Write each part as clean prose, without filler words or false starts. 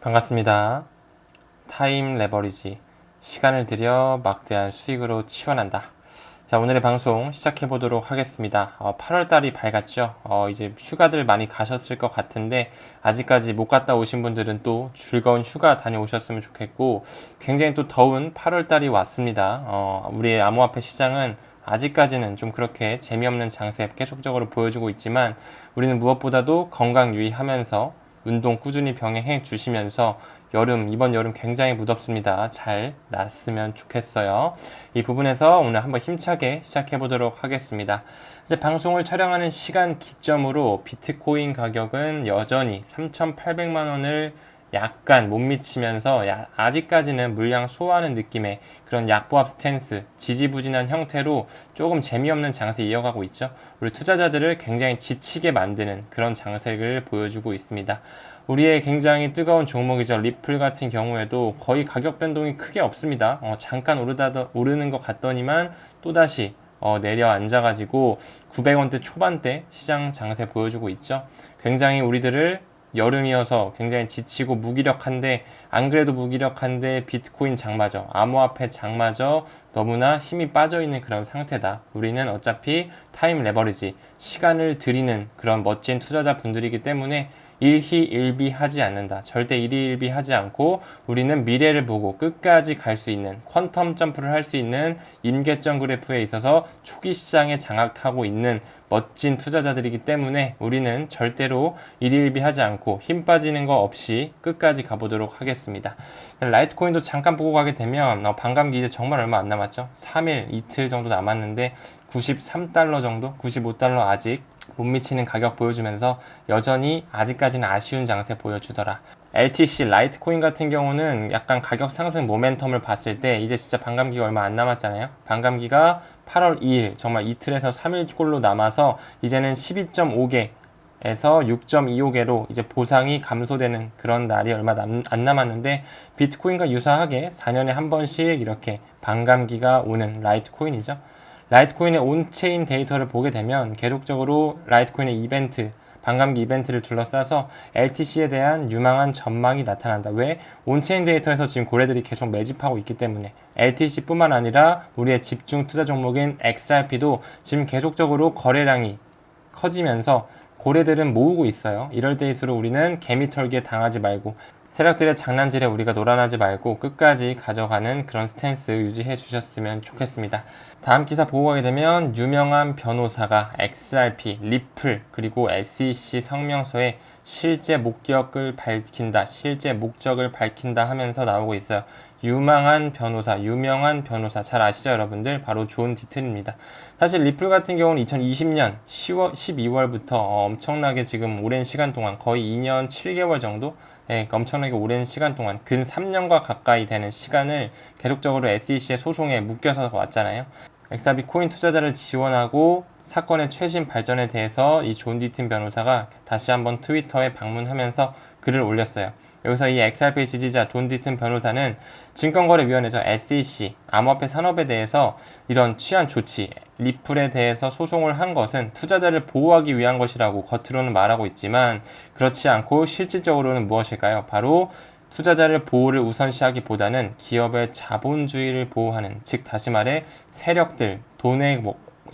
반갑습니다. 타임 레버리지, 시간을 들여 막대한 수익으로 치환한다. 자, 오늘의 방송 시작해 보도록 하겠습니다. 8월달이 밝았죠. 이제 휴가들 많이 가셨을 것 같은데 아직까지 못 갔다 오신 분들은 또 즐거운 휴가 다녀오셨으면 좋겠고, 굉장히 또 더운 8월달이 왔습니다. 우리의 암호화폐 시장은 아직까지는 좀 그렇게 재미없는 장세 계속적으로 보여주고 있지만, 우리는 무엇보다도 건강 유의하면서 운동 꾸준히 병행해 주시면서 이번 여름 굉장히 무덥습니다. 잘 났으면 좋겠어요. 이 부분에서 오늘 한번 힘차게 시작해 보도록 하겠습니다. 이제 방송을 촬영하는 시간 기점으로 비트코인 가격은 여전히 3,800만 원을 약간 못 미치면서 아직까지는 물량 소화하는 느낌의 그런 약보합 스탠스, 지지부진한 형태로 조금 재미없는 장세 이어가고 있죠. 우리 투자자들을 굉장히 지치게 만드는 그런 장세를 보여주고 있습니다. 우리의 굉장히 뜨거운 종목이죠. 리플 같은 경우에도 거의 가격 변동이 크게 없습니다. 잠깐 오르는 것 같더니만 또다시 내려앉아가지고 900원대 초반대 시장 장세 보여주고 있죠. 굉장히 우리들을 여름이어서 굉장히 지치고 무기력한데, 안 그래도 무기력한데 비트코인 장마저, 암호화폐 장마저 너무나 힘이 빠져있는 그런 상태다. 우리는 어차피 타임 레버리지, 시간을 들이는 그런 멋진 투자자 분들이기 때문에 일희일비하지 않는다. 절대 일희일비하지 않고 우리는 미래를 보고 끝까지 갈 수 있는, 퀀텀 점프를 할 수 있는 임계점 그래프에 있어서 초기 시장에 장악하고 있는 멋진 투자자들이기 때문에 우리는 절대로 일희일비하지 않고 힘 빠지는 거 없이 끝까지 가보도록 하겠습니다. 라이트코인도 잠깐 보고 가게 되면 반감기 이제 정말 얼마 안 남았죠. 3일, 이틀 정도 남았는데 93달러 정도, 95달러 아직 못 미치는 가격 보여주면서 여전히 아직까지는 아쉬운 장세 보여주더라. LTC 라이트코인 같은 경우는 약간 가격 상승 모멘텀을 봤을 때 이제 진짜 반감기가 얼마 안 남았잖아요. 반감기가 8월 2일 정말 이틀에서 3일꼴로 남아서 이제는 12.5개 에서 6.25개로 이제 보상이 감소되는 그런 날이 얼마 안 남았는데, 비트코인과 유사하게 4년에 한 번씩 이렇게 반감기가 오는 라이트코인이죠. 라이트코인의 온체인 데이터를 보게 되면 계속적으로 라이트코인의 이벤트, 반감기 이벤트를 둘러싸서 LTC에 대한 유망한 전망이 나타난다. 왜? 온체인 데이터에서 지금 고래들이 계속 매집하고 있기 때문에. LTC뿐만 아니라 우리의 집중 투자 종목인 XRP도 지금 계속적으로 거래량이 커지면서 고래들은 모으고 있어요. 이럴 때일수록 우리는 개미털기에 당하지 말고, 세력들의 장난질에 우리가 놀아나지 말고 끝까지 가져가는 그런 스탠스 유지해 주셨으면 좋겠습니다. 다음 기사 보고 가게 되면 유명한 변호사가 XRP, 리플, 그리고 SEC 성명서에 실제 목적을 밝힌다 하면서 나오고 있어요. 유명한 변호사 잘 아시죠 여러분들? 바로 존 디튼입니다. 사실 리플 같은 경우는 2020년 12월부터 엄청나게 지금 오랜 시간 동안, 거의 2년 7개월 정도, 엄청나게 오랜 시간 동안, 근 3년과 가까이 되는 시간을 계속적으로 SEC의 소송에 묶여서 왔잖아요. XRP 코인 투자자를 지원하고 사건의 최신 발전에 대해서 이 존 디튼 변호사가 다시 한번 트위터에 방문하면서 글을 올렸어요. 여기서 이 XRP 지지자 존 디튼 변호사는 증권거래위원회죠. SEC, 암호화폐 산업에 대해서 이런 취한 조치, 리플에 대해서 소송을 한 것은 투자자를 보호하기 위한 것이라고 겉으로는 말하고 있지만, 그렇지 않고 실질적으로는 무엇일까요? 바로 투자자를 보호를 우선시하기보다는 기업의 자본주의를 보호하는, 즉 다시 말해 세력들, 돈에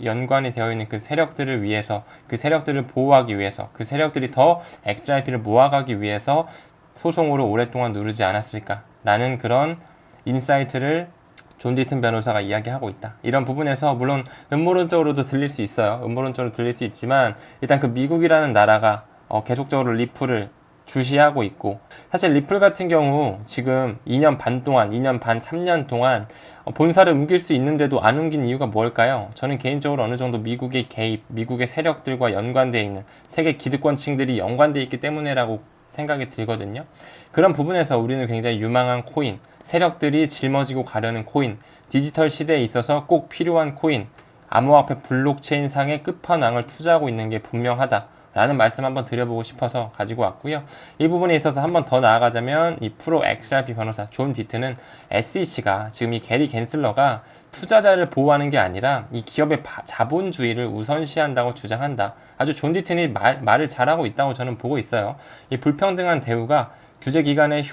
연관이 되어 있는 그 세력들을 위해서, 그 세력들을 보호하기 위해서, 그 세력들이 더 XRP를 모아가기 위해서 소송으로 오랫동안 누르지 않았을까라는 그런 인사이트를 존 디튼 변호사가 이야기하고 있다. 이런 부분에서 물론 음모론적으로도 들릴 수 있어요. 음모론적으로 들릴 수 있지만, 일단 그 미국이라는 나라가 계속적으로 리플을 주시하고 있고, 사실 리플 같은 경우 지금 2년 반, 3년 동안 본사를 옮길 수 있는데도 안 옮긴 이유가 뭘까요? 저는 개인적으로 어느 정도 미국의 개입, 미국의 세력들과 연관되어 있는, 세계 기득권층들이 연관되어 있기 때문에라고 생각이 들거든요. 그런 부분에서 우리는 굉장히 유망한 코인, 세력들이 짊어지고 가려는 코인, 디지털 시대에 있어서 꼭 필요한 코인, 암호화폐 블록체인 상의 끝판왕을 투자하고 있는 게 분명하다 라는 말씀 한번 드려보고 싶어서 가지고 왔고요. 이 부분에 있어서 한번 더 나아가자면, 이 프로 XRP 변호사 존 디튼은 SEC가, 지금 이 게리 갠슬러가 투자자를 보호하는 게 아니라 이 기업의 자본주의를 우선시한다고 주장한다. 아주 존 디튼이 말을 잘하고 있다고 저는 보고 있어요. 이 불평등한 대우가 규제 기간의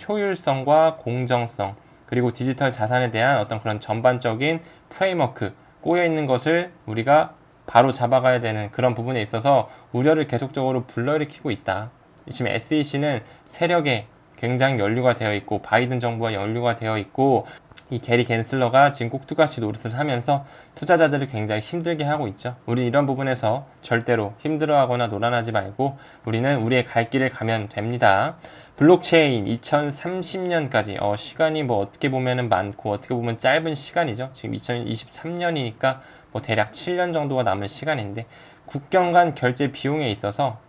효율성과 공정성, 그리고 디지털 자산에 대한 어떤 그런 전반적인 프레임워크, 꼬여있는 것을 우리가 바로 잡아가야 되는 그런 부분에 있어서 우려를 계속적으로 불러일으키고 있다. 지금 SEC는 세력에 굉장히 연루가 되어 있고, 바이든 정부와 연루가 되어 있고, 이 게리 갠슬러가 지금 꼭두가시 노릇을 하면서 투자자들을 굉장히 힘들게 하고 있죠. 우리 이런 부분에서 절대로 힘들어하거나 노란하지 말고 우리는 우리의 갈 길을 가면 됩니다. 블록체인 2030년까지 시간이 뭐 어떻게 보면은 많고 어떻게 보면 짧은 시간이죠. 지금 2023년이니까 뭐 대략 7년 정도가 남은 시간인데, 국경 간 결제 비용에 있어서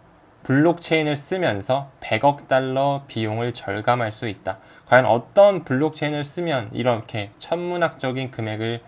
블록체인을 쓰면서 100억 달러 비용을 절감할 수 있다. 과연 어떤 블록체인을 쓰면 이렇게 천문학적인 금액을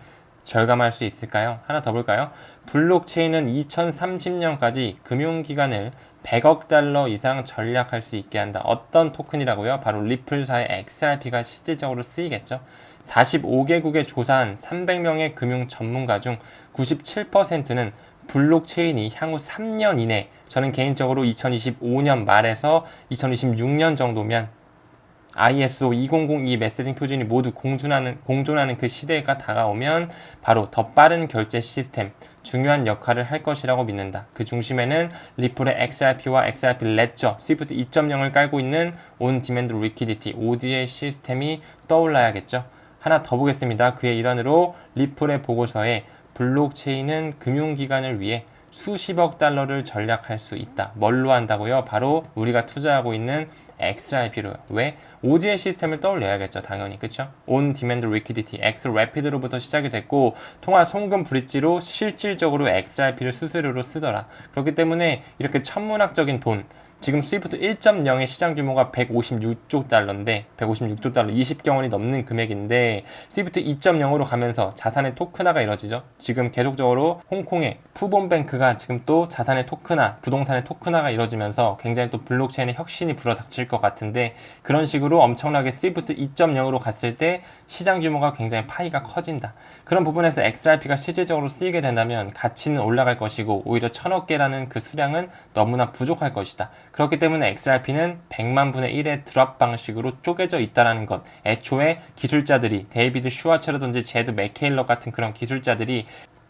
절감할 수 있을까요? 하나 더 볼까요? 블록체인은 2030년까지 금융기관을 100억 달러 이상 전략할 수 있게 한다. 어떤 토큰이라고요? 바로 리플사의 XRP가 실질적으로 쓰이겠죠. 45개국에 조사한 300명의 금융 전문가 중 97%는 블록체인이 향후 3년 이내, 저는 개인적으로 2025년 말에서 2026년 정도면 ISO 2002 메시징 표준이 모두 공존하는 그 시대가 다가오면 바로 더 빠른 결제 시스템, 중요한 역할을 할 것이라고 믿는다. 그 중심에는 리플의 XRP와 XRP 레저, 스위프트 2.0을 깔고 있는 온 디맨드 리퀴디티, ODL 시스템이 떠올라야겠죠. 하나 더 보겠습니다. 그의 일환으로 리플의 보고서에 블록체인은 금융기관을 위해 수십억 달러를 전략할 수 있다. 뭘로 한다고요? 바로 우리가 투자하고 있는 XRP로요. 왜? OGL 시스템을 떠올려야겠죠. 당연히. 그쵸? On Demand Liquidity, XRapid로부터 시작이 됐고, 통화 송금 브릿지로 실질적으로 XRP를 수수료로 쓰더라. 그렇기 때문에 이렇게 천문학적인 돈, 지금 스위프트 1.0의 시장 규모가 156조 달러인데 156조 달러 20경 원이 넘는 금액인데, 스위프트 2.0으로 가면서 자산의 토큰화가 이루어지죠. 지금 계속적으로 홍콩의 푸본뱅크가 지금 또 자산의 토큰화, 부동산의 토큰화가 이루어지면서 굉장히 또 블록체인의 혁신이 불어닥칠 것 같은데, 그런 식으로 엄청나게 스위프트 2.0으로 갔을 때 시장 규모가 굉장히 파이가 커진다. 그런 부분에서 XRP가 실질적으로 쓰이게 된다면 가치는 올라갈 것이고, 오히려 1000억 개라는 그 수량은 너무나 부족할 것이다. 그렇기 때문에 XRP는 100만 분의 1의 드랍 방식으로 쪼개져 있다는 것. 애초에 기술자들이 데이비드 슈와처라든지 제드 맥케일러 같은 그런 기술자들이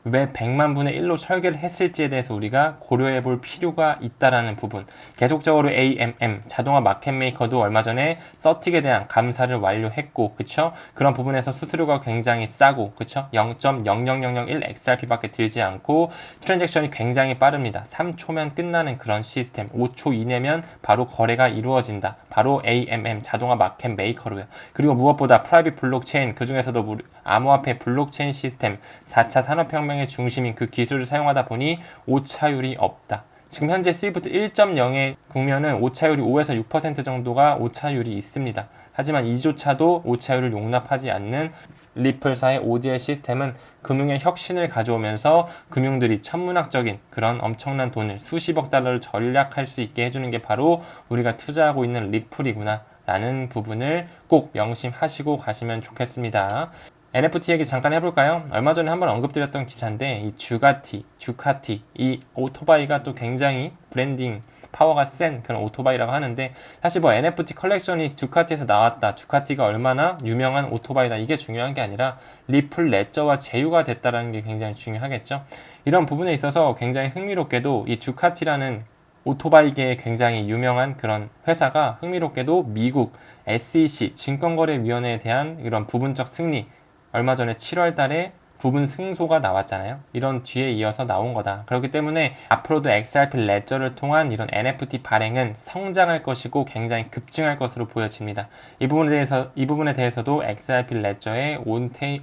왜 100만 분의 1로 설계를 했을지에 대해서 우리가 고려해 볼 필요가 있다라는 부분. 계속적으로 AMM, 자동화 마켓 메이커도 얼마 전에 서틱에 대한 감사를 완료했고, 그쵸? 그런 부분에서 수수료가 굉장히 싸고, 그쵸? 0.00001 XRP밖에 들지 않고, 트랜잭션이 굉장히 빠릅니다. 3초면 끝나는 그런 시스템. 5초 이내면 바로 거래가 이루어진다. 바로 AMM, 자동화 마켓 메이커로요. 그리고 무엇보다 프라이빗 블록체인, 그 중에서도 암호화폐 블록체인 시스템, 4차 산업혁명의 중심인 그 기술을 사용하다 보니 오차율이 없다. 지금 현재 스위프트 1.0의 국면은 오차율이 5에서 6% 정도가 오차율이 있습니다. 하지만 이조차도 오차율을 용납하지 않는 리플사의 ODL 시스템은 금융의 혁신을 가져오면서 금융들이 천문학적인 그런 엄청난 돈을 수십억 달러를 전략할 수 있게 해주는 게 바로 우리가 투자하고 있는 리플이구나 라는 부분을 꼭 명심하시고 가시면 좋겠습니다. NFT 얘기 잠깐 해볼까요? 얼마 전에 한번 언급드렸던 기사인데, 이 주카티, 이 오토바이가 또 굉장히 브랜딩 파워가 센 그런 오토바이라고 하는데, 사실 뭐 NFT 컬렉션이 주카티에서 나왔다, 주카티가 얼마나 유명한 오토바이다, 이게 중요한 게 아니라 리플 레저와 제휴가 됐다라는 게 굉장히 중요하겠죠. 이런 부분에 있어서 굉장히 흥미롭게도 이 주카티라는 오토바이계에 굉장히 유명한 그런 회사가 흥미롭게도 미국 SEC 증권거래위원회에 대한 이런 부분적 승리, 얼마 전에 7월 달에 부분 승소가 나왔잖아요. 이런 뒤에 이어서 나온 거다. 그렇기 때문에 앞으로도 XRP 레저를 통한 이런 NFT 발행은 성장할 것이고 굉장히 급증할 것으로 보여집니다. 이 부분에 대해서도 XRP 레저의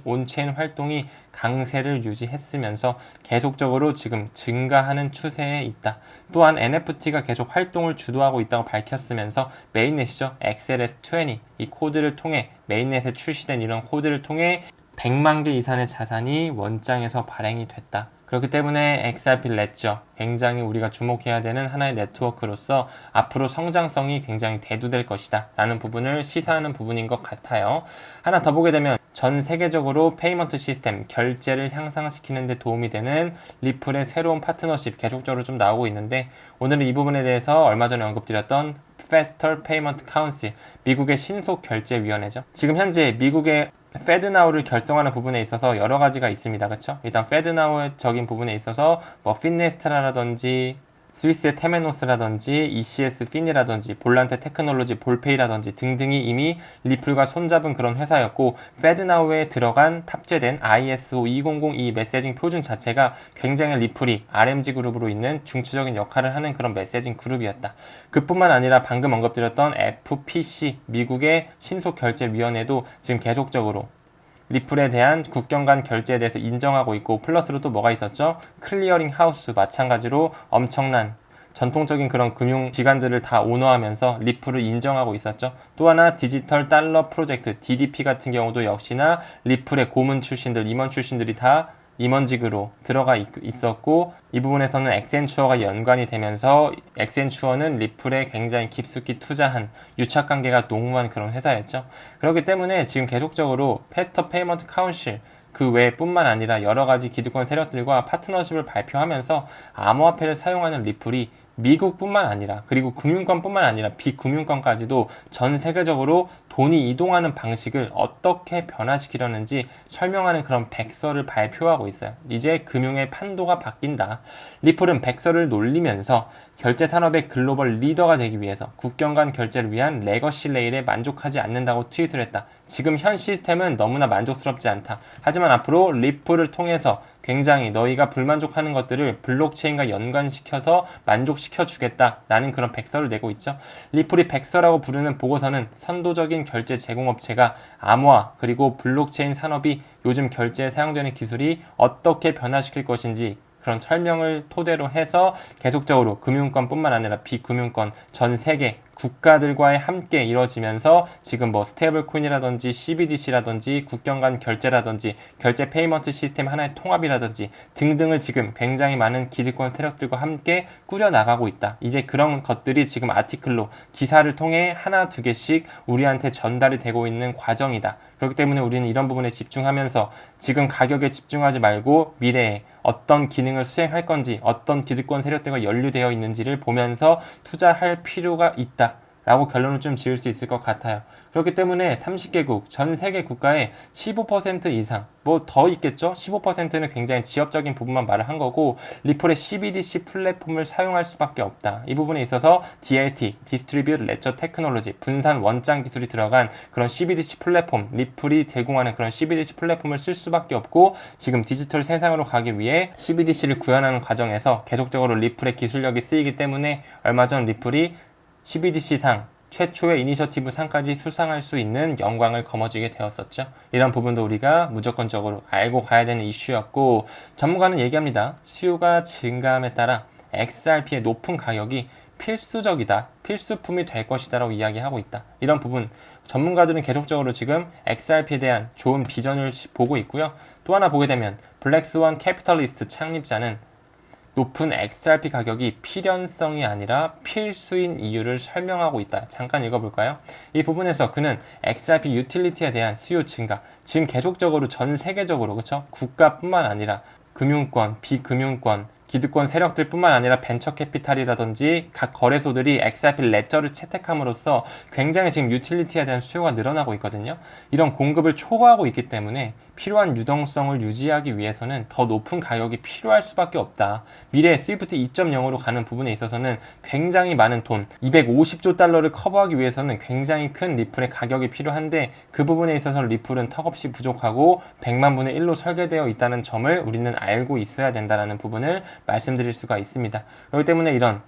온체인 활동이 강세를 유지했으면서 계속적으로 지금 증가하는 추세에 있다. 또한 NFT가 계속 활동을 주도하고 있다고 밝혔으면서 메인넷이죠. XLS20 이 코드를 통해, 메인넷에 출시된 이런 코드를 통해 100만 개 이상의 자산이 원장에서 발행이 됐다. 그렇기 때문에 XRP 레저 굉장히 우리가 주목해야 되는 하나의 네트워크로서 앞으로 성장성이 굉장히 대두될 것이다 라는 부분을 시사하는 부분인 것 같아요. 하나 더 보게 되면 전 세계적으로 페이먼트 시스템, 결제를 향상시키는 데 도움이 되는 리플의 새로운 파트너십 계속적으로 좀 나오고 있는데, 오늘은 이 부분에 대해서 얼마 전에 언급드렸던 Faster Payment Council, 미국의 신속결제위원회죠. 지금 현재 미국의 FedNow를 결성하는 부분에 있어서 여러 가지가 있습니다. 그렇죠? 일단 FedNow적인 부분에 있어서 뭐 피네스트라라든지 스위스의 테메노스라든지 ECS 피니라든지 볼란테 테크놀로지 볼페이라든지 등등이 이미 리플과 손잡은 그런 회사였고, 페드나우에 들어간 탑재된 ISO 2002 메시징 표준 자체가 굉장히 리플이 RMG 그룹으로 있는 중추적인 역할을 하는 그런 메시징 그룹이었다. 그뿐만 아니라 방금 언급드렸던 FPC 미국의 신속결제위원회도 지금 계속적으로 리플에 대한 국경 간 결제에 대해서 인정하고 있고, 플러스로 또 뭐가 있었죠? 클리어링 하우스, 마찬가지로 엄청난 전통적인 그런 금융기관들을 다 오너하면서 리플을 인정하고 있었죠. 또 하나 디지털 달러 프로젝트 DDP 같은 경우도 역시나 리플의 고문 출신들, 임원 출신들이 다 임원직으로 들어가 있었고, 이 부분에서는 엑센추어가 연관이 되면서 엑센추어는 리플에 굉장히 깊숙이 투자한 유착관계가 농후한 그런 회사였죠. 그렇기 때문에 지금 계속적으로 패스터 페이먼트 카운실 그 외뿐만 아니라 여러 가지 기득권 세력들과 파트너십을 발표하면서 암호화폐를 사용하는 리플이 미국뿐만 아니라, 그리고 금융권뿐만 아니라 비금융권까지도 전 세계적으로 돈이 이동하는 방식을 어떻게 변화시키려는지 설명하는 그런 백서를 발표하고 있어요. 이제 금융의 판도가 바뀐다. 리플은 백서를 놀리면서 결제 산업의 글로벌 리더가 되기 위해서 국경 간 결제를 위한 레거시 레일에 만족하지 않는다고 트윗을 했다. 지금 현 시스템은 너무나 만족스럽지 않다. 하지만 앞으로 리플을 통해서 굉장히 너희가 불만족하는 것들을 블록체인과 연관시켜서 만족시켜 주겠다라는 그런 백서를 내고 있죠. 리플이 백서라고 부르는 보고서는 선도적인 결제 제공업체가 암호화 그리고 블록체인 산업이 요즘 결제에 사용되는 기술이 어떻게 변화시킬 것인지 그런 설명을 토대로 해서 계속적으로 금융권뿐만 아니라 비금융권 전 세계 국가들과의 함께 이루어지면서 지금 뭐 스테이블 코인이라든지 CBDC라든지 국경 간 결제라든지 결제 페이먼트 시스템 하나의 통합이라든지 등등을 지금 굉장히 많은 기득권 세력들과 함께 꾸려나가고 있다. 이제 그런 것들이 지금 아티클로 기사를 통해 하나 두 개씩 우리한테 전달이 되고 있는 과정이다. 그렇기 때문에 우리는 이런 부분에 집중하면서 지금 가격에 집중하지 말고 미래에 어떤 기능을 수행할 건지 어떤 기득권 세력들과 연루되어 있는지를 보면서 투자할 필요가 있다 라고 결론을 좀 지을 수 있을 것 같아요. 그렇기 때문에 30개국 전 세계 국가의 15% 이상 뭐 더 있겠죠? 15%는 굉장히 지역적인 부분만 말을 한 거고, 리플의 CBDC 플랫폼을 사용할 수밖에 없다. 이 부분에 있어서 DLT, Distribute Ledger Technology, 분산 원장 기술이 들어간 그런 CBDC 플랫폼, 리플이 제공하는 그런 CBDC 플랫폼을 쓸 수밖에 없고, 지금 디지털 세상으로 가기 위해 CBDC를 구현하는 과정에서 계속적으로 리플의 기술력이 쓰이기 때문에 얼마 전 리플이 CBDC상 최초의 이니셔티브 상까지 수상할 수 있는 영광을 거머쥐게 되었었죠. 이런 부분도 우리가 무조건적으로 알고 가야 되는 이슈였고, 전문가는 얘기합니다. 수요가 증가함에 따라 XRP의 높은 가격이 필수적이다, 필수품이 될 것이다 라고 이야기하고 있다. 이런 부분 전문가들은 계속적으로 지금 XRP에 대한 좋은 비전을 보고 있고요. 또 하나 보게 되면 블랙스완 캐피털리스트 창립자는 높은 XRP 가격이 필연성이 아니라 필수인 이유를 설명하고 있다. 잠깐 읽어볼까요? 이 부분에서 그는 XRP 유틸리티에 대한 수요 증가, 지금 계속적으로 전 세계적으로 그렇죠? 국가뿐만 아니라 금융권, 비금융권, 기득권 세력들 뿐만 아니라 벤처 캐피탈이라든지 각 거래소들이 XRP 레저를 채택함으로써 굉장히 지금 유틸리티에 대한 수요가 늘어나고 있거든요. 이런 공급을 초과하고 있기 때문에 필요한 유동성을 유지하기 위해서는 더 높은 가격이 필요할 수밖에 없다. 미래 스위프트 2.0으로 가는 부분에 있어서는 굉장히 많은 돈, 250조 달러를 커버하기 위해서는 굉장히 큰 리플의 가격이 필요한데, 그 부분에 있어서 리플은 턱없이 부족하고 100만 분의 1로 설계되어 있다는 점을 우리는 알고 있어야 된다는 부분을 말씀드릴 수가 있습니다. 그렇기 때문에 이런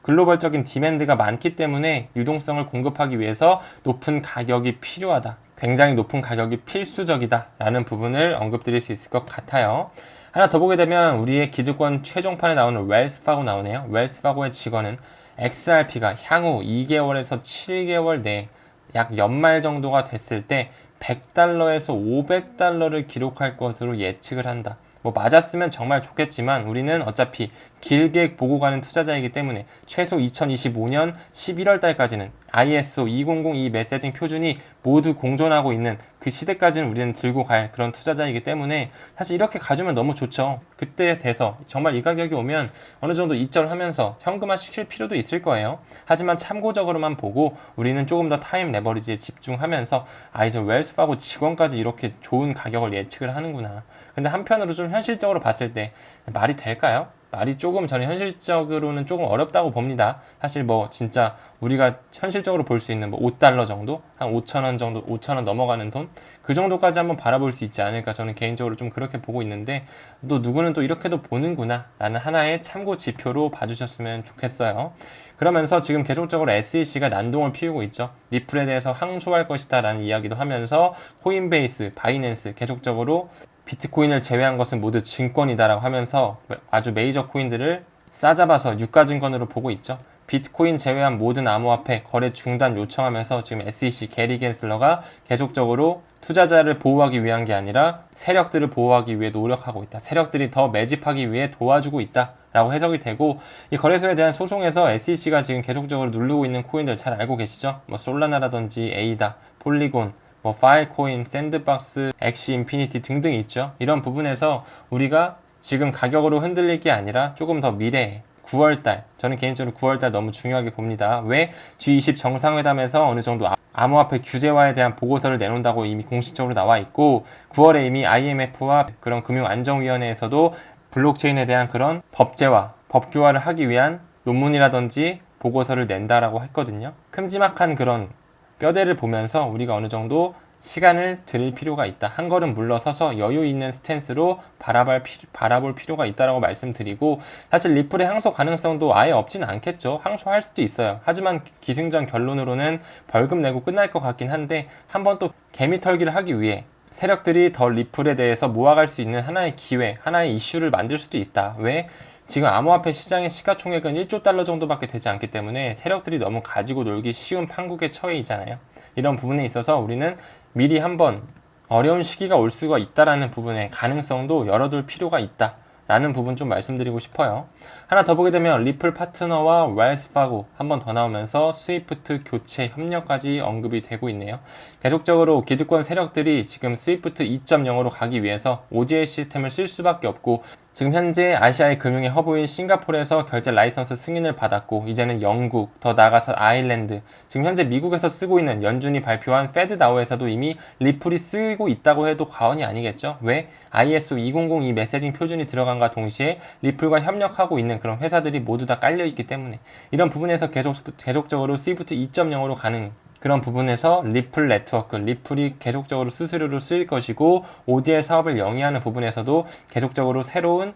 글로벌적인 디맨드가 많기 때문에 유동성을 공급하기 위해서 높은 가격이 필요하다. 굉장히 높은 가격이 필수적이다 라는 부분을 언급드릴 수 있을 것 같아요. 하나 더 보게 되면 우리의 기득권 최종판에 나오는 웰스파고 나오네요. 웰스파고의 직원은 XRP가 향후 2개월에서 7개월 내에 약 연말 정도가 됐을 때 100달러에서 500달러를 기록할 것으로 예측을 한다. 뭐 맞았으면 정말 좋겠지만 우리는 어차피 길게 보고 가는 투자자이기 때문에 최소 2025년 11월 달까지는 ISO 2002 메시징 표준이 모두 공존하고 있는 그 시대까지는 우리는 들고 갈 그런 투자자이기 때문에 사실 이렇게 가주면 너무 좋죠. 그때 돼서 정말 이 가격이 오면 어느 정도 이점하면서 현금화 시킬 필요도 있을 거예요. 하지만 참고적으로만 보고 우리는 조금 더 타임 레버리지에 집중하면서 이제 웰스파고 직원까지 이렇게 좋은 가격을 예측을 하는구나. 근데 한편으로 좀 현실적으로 봤을 때 말이 될까요? 말이 조금 저는 현실적으로는 조금 어렵다고 봅니다. 사실 뭐 진짜 우리가 현실적으로 볼 수 있는 뭐 5달러 정도? 한 5,000원 정도, 5,000원 넘어가는 돈? 그 정도까지 한번 바라볼 수 있지 않을까 저는 개인적으로 좀 그렇게 보고 있는데 또 누구는 또 이렇게도 보는구나 라는 하나의 참고 지표로 봐주셨으면 좋겠어요. 그러면서 지금 계속적으로 SEC가 난동을 피우고 있죠. 리플에 대해서 항소할 것이다 라는 이야기도 하면서 코인베이스, 바이낸스 계속적으로 비트코인을 제외한 것은 모두 증권이다라고 하면서 아주 메이저 코인들을 싸잡아서 유가증권으로 보고 있죠. 비트코인 제외한 모든 암호화폐 거래 중단 요청하면서 지금 SEC 게리 겐슬러가 계속적으로 투자자를 보호하기 위한 게 아니라 세력들을 보호하기 위해 노력하고 있다. 세력들이 더 매집하기 위해 도와주고 있다. 라고 해석이 되고 이 거래소에 대한 소송에서 SEC가 지금 계속적으로 누르고 있는 코인들 잘 알고 계시죠? 뭐 솔라나라든지 에이다, 폴리곤, 뭐 파일코인, 샌드박스, 엑시 인피니티 등등 있죠. 이런 부분에서 우리가 지금 가격으로 흔들릴 게 아니라 조금 더 미래에 9월달, 저는 개인적으로 9월달 너무 중요하게 봅니다. 왜? G20 정상회담에서 어느 정도 암호화폐 규제화에 대한 보고서를 내놓는다고 이미 공식적으로 나와 있고 9월에 이미 IMF와 그런 금융안정위원회에서도 블록체인에 대한 그런 법제화, 법규화를 하기 위한 논문이라든지 보고서를 낸다라고 했거든요. 큼지막한 그런 뼈대를 보면서 우리가 어느 정도 시간을 들일 필요가 있다. 한 걸음 물러서서 여유 있는 스탠스로 바라볼 필요가 있다라고 말씀드리고 사실 리플의 항소 가능성도 아예 없지는 않겠죠. 항소할 수도 있어요. 하지만 기승전 결론으로는 벌금 내고 끝날 것 같긴 한데 한번 또 개미털기를 하기 위해 세력들이 더 리플에 대해서 모아갈 수 있는 하나의 기회, 하나의 이슈를 만들 수도 있다. 왜? 지금 암호화폐 시장의 시가총액은 1조 달러 정도밖에 되지 않기 때문에 세력들이 너무 가지고 놀기 쉬운 판국에 처해 있잖아요. 이런 부분에 있어서 우리는 미리 한번 어려운 시기가 올 수가 있다라는 부분의 가능성도 열어둘 필요가 있다. 라는 부분 좀 말씀드리고 싶어요. 하나 더 보게 되면 리플 파트너와 웰스파고 한 번 더 나오면서 스위프트 교체 협력까지 언급이 되고 있네요. 계속적으로 기득권 세력들이 지금 스위프트 2.0으로 가기 위해서 OGL 시스템을 쓸 수밖에 없고 지금 현재 아시아의 금융의 허브인 싱가포르에서 결제 라이선스 승인을 받았고 이제는 영국, 더 나아가서 아일랜드, 지금 현재 미국에서 쓰고 있는 연준이 발표한 페드나우에서도 이미 리플이 쓰고 있다고 해도 과언이 아니겠죠. 왜? ISO 2002 메시징 표준이 들어간과 동시에 리플과 협력하고 있는 그런 회사들이 모두 다 깔려있기 때문에 이런 부분에서 계속적으로 스위프트 2.0으로 가는 그런 부분에서 리플 네트워크, 리플이 계속적으로 수수료로 쓰일 것이고 ODL 사업을 영위하는 부분에서도 계속적으로 새로운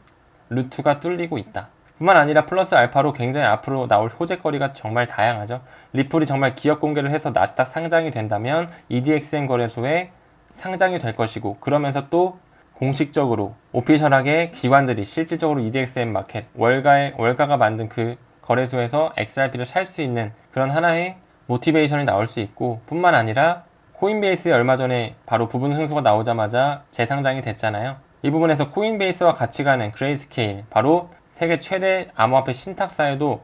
루트가 뚫리고 있다. 뿐만 아니라 플러스 알파로 굉장히 앞으로 나올 호재거리가 정말 다양하죠. 리플이 정말 기업 공개를 해서 나스닥 상장이 된다면 EDXM 거래소에 상장이 될 것이고 그러면서 또 공식적으로 오피셜하게 기관들이 실질적으로 EDXM 마켓, 월가가 만든 그 거래소에서 XRP를 살 수 있는 그런 하나의 모티베이션이 나올 수 있고 뿐만 아니라 코인베이스에 얼마 전에 바로 부분 승소가 나오자마자 재상장이 됐잖아요. 이 부분에서 코인베이스와 같이 가는 그레이스케일, 바로 세계 최대 암호화폐 신탁사에도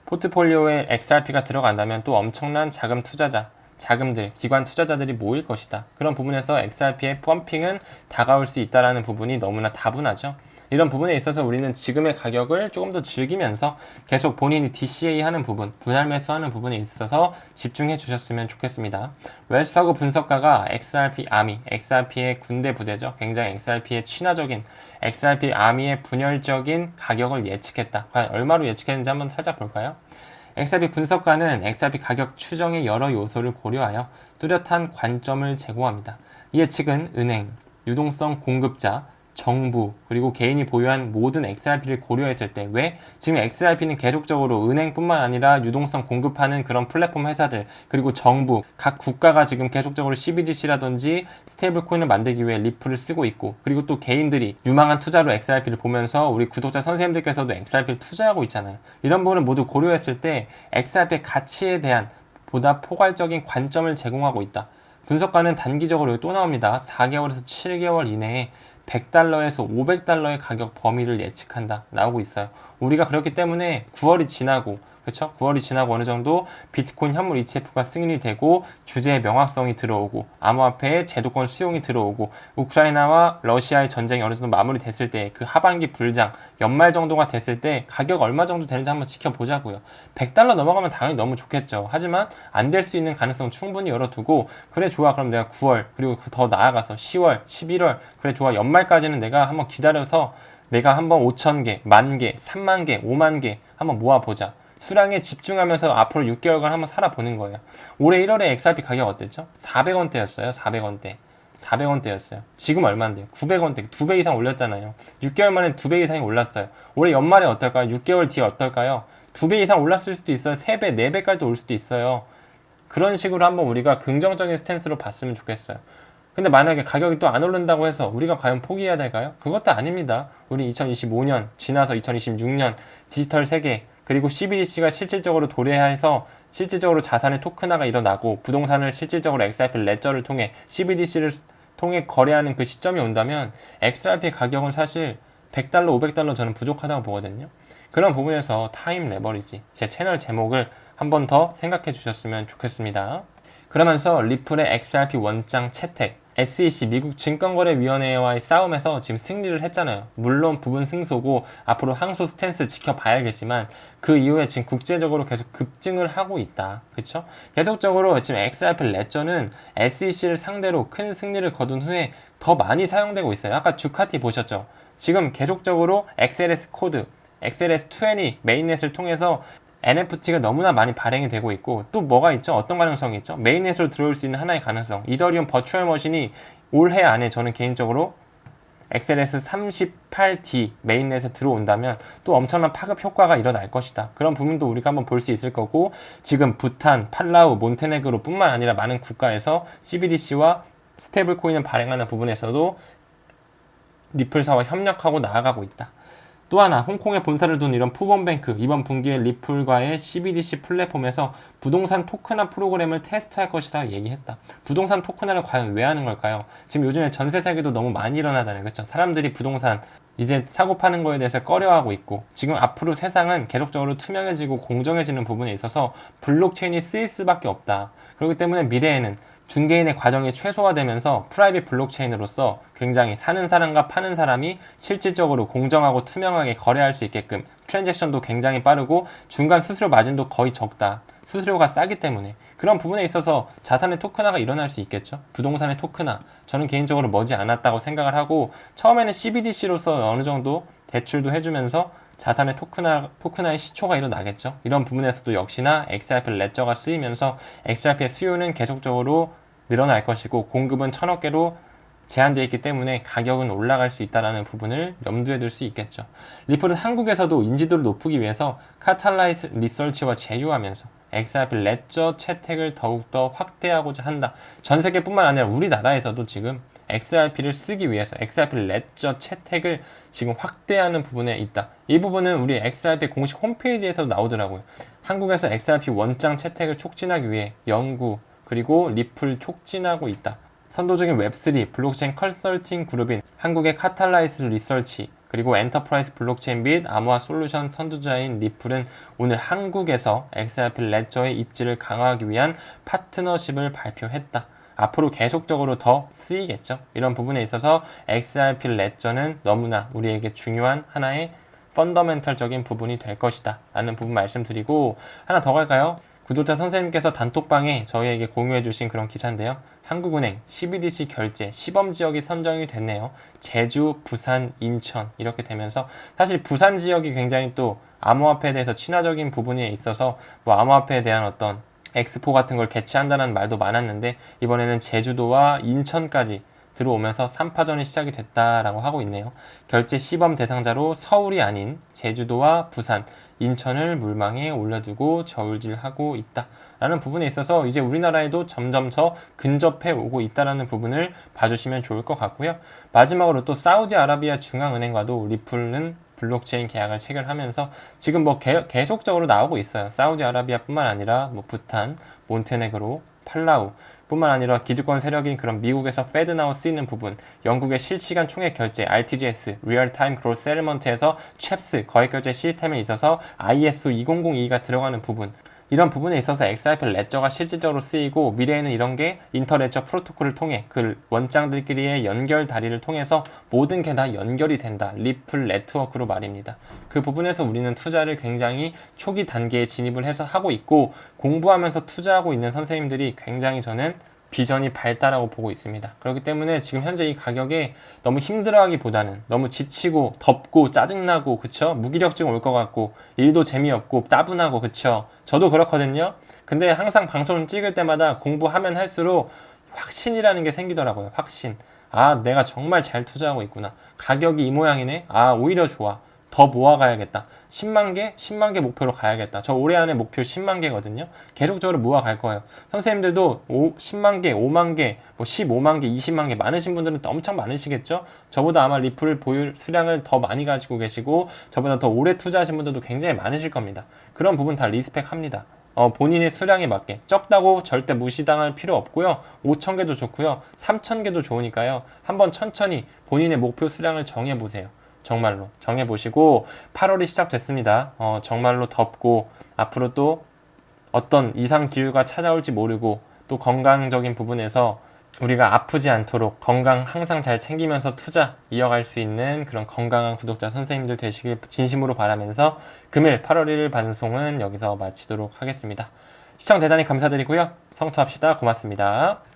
포트폴리오에 XRP가 들어간다면 또 엄청난 자금 투자자, 자금들, 기관 투자자들이 모일 것이다. 그런 부분에서 XRP의 펌핑은 다가올 수 있다는 부분이 너무나 다분하죠. 이런 부분에 있어서 우리는 지금의 가격을 조금 더 즐기면서 계속 본인이 DCA 하는 부분, 분할 매수하는 부분에 있어서 집중해 주셨으면 좋겠습니다. 웰스파고 분석가가 XRP 아미, XRP의 군대 부대죠. 굉장히 XRP의 친화적인, XRP 아미의 분열적인 가격을 예측했다. 과연 얼마로 예측했는지 한번 살짝 볼까요? XRP 분석가는 XRP 가격 추정의 여러 요소를 고려하여 뚜렷한 관점을 제공합니다. 이 예측은 은행, 유동성 공급자, 정부, 그리고 개인이 보유한 모든 XRP를 고려했을 때 왜? 지금 XRP는 계속적으로 은행뿐만 아니라 유동성 공급하는 그런 플랫폼 회사들, 그리고 정부, 각 국가가 지금 계속적으로 CBDC라든지 스테이블 코인을 만들기 위해 리플을 쓰고 있고, 그리고 또 개인들이 유망한 투자로 XRP를 보면서 우리 구독자 선생님들께서도 XRP를 투자하고 있잖아요. 이런 부분을 모두 고려했을 때 XRP의 가치에 대한 보다 포괄적인 관점을 제공하고 있다. 분석가는 단기적으로 또 나옵니다. 4개월에서 7개월 이내에 100달러에서 500달러의 가격 범위를 예측한다 나오고 있어요. 우리가 그렇기 때문에 9월이 지나고 그렇죠? 9월이 지나고 어느 정도 비트코인 현물 ETF가 승인이 되고 주제의 명확성이 들어오고 암호화폐의 제도권 수용이 들어오고 우크라이나와 러시아의 전쟁이 어느 정도 마무리됐을 때 그 하반기 불장 연말 정도가 됐을 때 가격 얼마 정도 되는지 한번 지켜보자고요. 100달러 넘어가면 당연히 너무 좋겠죠. 하지만 안 될 수 있는 가능성 충분히 열어두고 그래 좋아 그럼 내가 9월 그리고 더 나아가서 10월 11월 그래 좋아 연말까지는 내가 한번 기다려서 내가 한번 5,000개, 10,000개, 30,000개, 50,000개 한번 모아보자. 수량에 집중하면서 앞으로 6개월간 한번 살아보는 거예요. 올해 1월에 XRP 가격 어땠죠? 400원대였어요. 400원대. 400원대였어요. 지금 얼마인데요? 900원대. 2배 이상 올렸잖아요. 6개월 만에 2배 이상이 올랐어요. 올해 연말에 어떨까요? 6개월 뒤에 어떨까요? 2배 이상 올랐을 수도 있어요. 3배, 4배까지도 올 수도 있어요. 그런 식으로 한번 우리가 긍정적인 스탠스로 봤으면 좋겠어요. 근데 만약에 가격이 또 안 오른다고 해서 우리가 과연 포기해야 될까요? 그것도 아닙니다. 우리 2025년 지나서 2026년 디지털 세계 그리고 CBDC가 실질적으로 도래해서 실질적으로 자산의 토큰화가 일어나고 부동산을 실질적으로 XRP 레저를 통해 CBDC를 통해 거래하는 그 시점이 온다면 XRP 가격은 사실 100달러, 500달러 저는 부족하다고 보거든요. 그런 부분에서 타임 레버리지 제 채널 제목을 한 번 더 생각해 주셨으면 좋겠습니다. 그러면서 리플의 XRP 원장 채택 SEC 미국 증권거래위원회와의 싸움에서 지금 승리를 했잖아요. 물론 부분 승소고 앞으로 항소 스탠스 지켜봐야겠지만 그 이후에 지금 국제적으로 계속 급증을 하고 있다. 그쵸? 계속적으로 지금 XRP 레저는 SEC를 상대로 큰 승리를 거둔 후에 더 많이 사용되고 있어요. 아까 주카티 보셨죠? 지금 계속적으로 XLS 코드, XLS20 메인넷을 통해서 NFT가 너무나 많이 발행이 되고 있고 또 뭐가 있죠? 어떤 가능성이 있죠? 메인넷으로 들어올 수 있는 하나의 가능성 이더리움 버추얼 머신이 올해 안에 저는 개인적으로 XLS 38D 메인넷에 들어온다면 또 엄청난 파급 효과가 일어날 것이다. 그런 부분도 우리가 한번 볼 수 있을 거고 지금 부탄, 팔라우, 몬테네그로 뿐만 아니라 많은 국가에서 CBDC와 스테이블 코인을 발행하는 부분에서도 리플사와 협력하고 나아가고 있다. 또 하나 홍콩에 본사를 둔 이런 푸본뱅크 이번 분기에 리플과의 CBDC 플랫폼에서 부동산 토큰화 프로그램을 테스트할 것이라 얘기했다. 부동산 토큰화를 과연 왜 하는 걸까요? 지금 요즘에 전세 사기도 너무 많이 일어나잖아요. 그렇죠? 사람들이 부동산 이제 사고 파는 거에 대해서 꺼려하고 있고 지금 앞으로 세상은 계속적으로 투명해지고 공정해지는 부분에 있어서 블록체인이 쓰일 수밖에 없다. 그렇기 때문에 미래에는 중개인의 과정이 최소화되면서 프라이빗 블록체인으로서 굉장히 사는 사람과 파는 사람이 실질적으로 공정하고 투명하게 거래할 수 있게끔 트랜잭션도 굉장히 빠르고 중간 수수료 마진도 거의 적다. 수수료가 싸기 때문에 그런 부분에 있어서 자산의 토큰화가 일어날 수 있겠죠. 부동산의 토큰화 저는 개인적으로 머지 않았다고 생각을 하고 처음에는 CBDC로서 어느 정도 대출도 해주면서 자산의 토큰화의 시초가 일어나겠죠. 이런 부분에서도 역시나 XRP 레저가 쓰이면서 XRP의 수요는 계속적으로 늘어날 것이고 공급은 1,000억 개로 제한되어 있기 때문에 가격은 올라갈 수 있다는 부분을 염두에 둘 수 있겠죠. 리플은 한국에서도 인지도를 높이기 위해서 카탈라이스 리서치와 제휴하면서 XRP 레저 채택을 더욱더 확대하고자 한다. 전 세계뿐만 아니라 우리나라에서도 지금 XRP를 쓰기 위해서 XRP 레저 채택을 지금 확대하는 부분에 있다. 이 부분은 우리 XRP 공식 홈페이지에서 나오더라고요. 한국에서 XRP 원장 채택을 촉진하기 위해 연구 그리고 리플 촉진하고 있다. 선도적인 웹3 블록체인 컨설팅 그룹인 한국의 카탈라이스 리서치 그리고 엔터프라이즈 블록체인 및 암호화 솔루션 선두자인 리플은 오늘 한국에서 XRP 레저의 입지를 강화하기 위한 파트너십을 발표했다. 앞으로 계속적으로 더 쓰이겠죠. 이런 부분에 있어서 XRP 레저는 너무나 우리에게 중요한 하나의 펀더멘털적인 부분이 될 것이다 라는 부분 말씀드리고 하나 더 갈까요? 구독자 선생님께서 단톡방에 저희에게 공유해 주신 그런 기사인데요. 한국은행 CBDC 결제 시범지역이 선정이 됐네요. 제주, 부산, 인천 이렇게 되면서 사실 부산 지역이 굉장히 또 암호화폐에 대해서 친화적인 부분에 있어서 뭐 암호화폐에 대한 어떤 엑스포 같은 걸 개최한다는 말도 많았는데 이번에는 제주도와 인천까지 들어오면서 3파전이 시작이 됐다라고 하고 있네요. 결제 시범 대상자로 서울이 아닌 제주도와 부산, 인천을 물망에 올려두고 저울질하고 있다 라는 부분에 있어서 이제 우리나라에도 점점 더 근접해 오고 있다라는 부분을 봐주시면 좋을 것 같고요. 마지막으로 또 사우디아라비아 중앙은행과도 리플은 블록체인 계약을 체결하면서 지금 뭐 계속적으로 나오고 있어요. 사우디아라비아뿐만 아니라 뭐 부탄, 몬테네그로 팔라우 뿐만 아니라 기득권 세력인 그런 미국에서 페드나우 쓰이는 부분, 영국의 실시간 총액 결제 RTGS (Real Time Gross Settlement에서 쳄스 거액 결제 시스템에 있어서 ISO 2002가 들어가는 부분, 이런 부분에 있어서 XRP 레저가 실질적으로 쓰이고 미래에는 이런 게 인터레저 프로토콜을 통해 그 원장들끼리의 연결 다리를 통해서 모든 게 다 연결이 된다. 리플 네트워크로 말입니다. 그 부분에서 우리는 투자를 굉장히 초기 단계에 진입을 해서 하고 있고 공부하면서 투자하고 있는 선생님들이 굉장히 저는 비전이 밝다라고 보고 있습니다. 그렇기 때문에 지금 현재 이 가격에 너무 힘들어하기보다는 너무 지치고 덥고 짜증나고 그쵸? 무기력증 올 것 같고 일도 재미없고 따분하고 그쵸? 저도 그렇거든요. 근데 항상 방송을 찍을 때마다 공부하면 할수록 확신이라는 게 생기더라고요. 확신. 아, 내가 정말 잘 투자하고 있구나. 가격이 이 모양이네. 아, 오히려 좋아. 더 모아가야겠다. 10만 개? 10만 개 목표로 가야겠다. 저 올해 안에 목표 10만 개거든요. 계속적으로 모아갈 거예요. 선생님들도 10만 개, 5만 개, 뭐 15만 개, 20만 개 많으신 분들은 엄청 많으시겠죠? 저보다 아마 리플 보유 수량을 더 많이 가지고 계시고 저보다 더 오래 투자하신 분들도 굉장히 많으실 겁니다. 그런 부분 다 리스펙합니다. 본인의 수량에 맞게 적다고 절대 무시당할 필요 없고요. 5천 개도 좋고요. 3천 개도 좋으니까요. 한번 천천히 본인의 목표 수량을 정해보세요. 정말로 정해보시고 8월이 시작됐습니다. 정말로 덥고 앞으로 또 어떤 이상 기후가 찾아올지 모르고 또 건강적인 부분에서 우리가 아프지 않도록 건강 항상 잘 챙기면서 투자 이어갈 수 있는 그런 건강한 구독자 선생님들 되시길 진심으로 바라면서 금일 8월 1일 방송은 여기서 마치도록 하겠습니다. 시청 대단히 감사드리고요. 성투합시다. 고맙습니다.